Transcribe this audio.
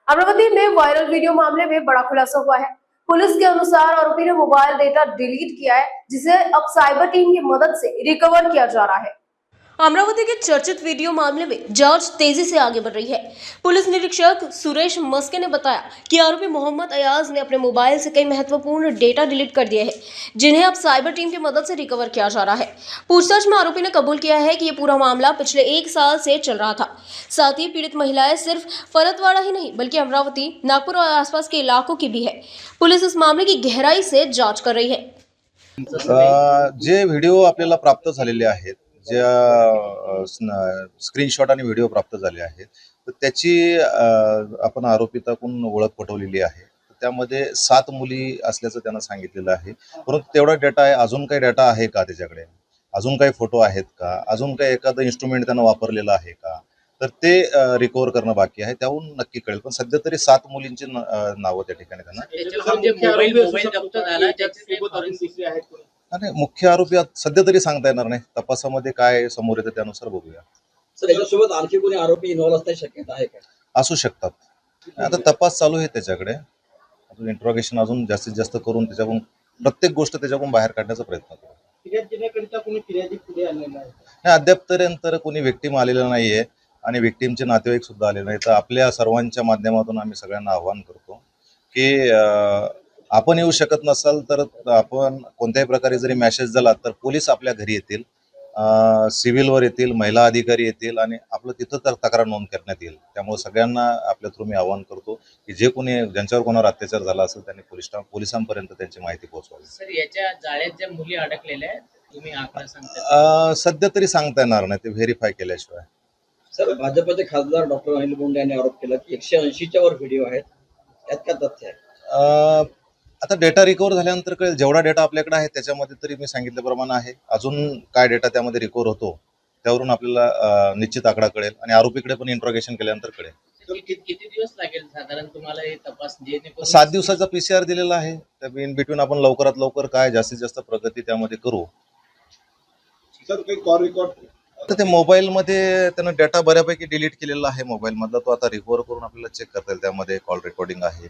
अमरावती में viral video मामले में बड़ा खुलासा हुआ है। पुलिस के अनुसार आरोपी ने मोबाइल डेटा डिलीट किया है, जिसे अब साइबर टीम की मदद से रिकवर किया जा रहा है। अमरावती के चर्चित वीडियो मामले में जांच तेजी से आगे बढ़ रही है। पुलिस निरीक्षक सुरेश मस्के ने बताया कि आरोपी मोहम्मद अयाज ने अपने मोबाइल से कई महत्वपूर्ण डेटा डिलीट कर दिए हैं, जिन्हें अब साइबर टीम की मदद से रिकवर किया जा रहा है। पूछताछ में आरोपी ने कबूल किया है कि यह पूरा मामला पिछले 1 साल से चल रहा था। साथ ही पीड़ित महिलाएं सिर्फ फरतवाड़ा ही नहीं बल्कि अमरावती, नागपुर और आसपास के इलाकों की भी है। पुलिस इस मामले की गहराई से जांच कर रही है। जे व्हिडिओ आपल्याला प्राप्त झालेले आहेत, ज्या स्क्रीनशॉट आणि व्हिडिओ प्राप्त झाले आहेत, तर त्याची आपण आरोपिताकडून ओळख पटवलेली आहे. त्यामध्ये 7 मुली असल्याचं त्यांना सांगितलेलं आहे. परंतु तेवढा डेटा आहे, अजून काही डेटा आहे का त्याच्याकडे, अजून काही फोटो आहेत का, अजून काही एखादं इन्स्ट्रुमेंट त्यानं वापरलेलं आहे का, तर ते रिकव्हर करणं बाकी आहे. त्याहून नक्की कळेल. पण सध्या तरी 7 मुलींची नावं त्या ठिकाणी त्यांना. आणि मुख्य आरोपी सध्या तरी सांगता येणार नाही. तपासामध्ये काय समोर येतं त्यानुसार बघूया. सर, याच्यासोबत आणखी कोणी आरोपी इन्व्हॉल्व असण्याची शक्यता आहे का? असू शकतात. आता तपास चालू आहे त्याच्याकडे. अजून इंट्रोगेशन अजून जास्तीत जास्त करून त्याच्याकडून प्रत्येक गोष्ट त्याच्याकडून बाहेर काढण्याचा प्रयत्न करू. फिर्याद देण्याकरिता कोणी फिर्यादी पुढे आलेला आहे? नाही, अद्यापपर्यंत कोणी विक्टीम आलेला नाहीये आणि विक्टीमचे नातेवाईक सुद्धा आले नाही. तर आपल्या सर्वांच्या माध्यमातून आम्ही सगळ्यांना आवाहन करतो की आपण येऊ शकत नसाल तर आपण कोणत्याही प्रकारे जरी मेसेज झाला तर पोलीस आपल्या घरी येतील, सिव्हिलवर येतील, महिला अधिकारी येतील आणि आपलं तिथं तर तक्रार नोंद करण्यात येईल. त्यामुळे सगळ्यांना आपल्या थ्रू मी आवाहन करतो की जे कोणी ज्यांच्यावर कोणावर अत्याचार झाला असेल त्यांनी पोलिसांपर्यंत त्यांची माहिती पोहोचवावी. सर, याच्या जाळ्यात ज्या मुली अडकलेल्या आहेत, तुम्ही आकडा सांगता? सध्या तरी सांगता येणार नाही, ते व्हेरीफाय केल्याशिवाय. सर, भाजपचे खासदार डॉक्टर अनिल बोंडे यांनी आरोप केला की 180च्या वर व्हिडिओ आहेत. यात काय तथ्य आहे? आता डेटा रिकव्हर झाल्यानंतर कळेल. जेवढा डेटा आपल्याकडे आहे त्याच्यामध्ये तरी मी सांगितल्याप्रमाणे आहे. अजून काय डेटा त्यामध्ये रिकव्हर होतो त्यावरून आपल्याला निश्चित आकडा कळेल आणि आरोपीकडे पण इंट्रोगेशन केल्यानंतर कळेल. किती दिवस लागेल साधारण तुम्हाला हे तपास? 7 दिवसाचा PCR दिलेला आहे. त्या इन बिटवीन आपण लवकरात लवकर काय जास्तीत जास्त प्रगती त्यामध्ये करू. सर, काही कॉल रेकॉर्ड तर ते मोबाईलमध्ये त्यानं डेटा बऱ्यापैकी डिलीट केलेला आहे मोबाईलमधला. तो आता रिकव्हर करून आपल्याला चेक करता येईल त्यामध्ये कॉल रेकॉर्डिंग आहे.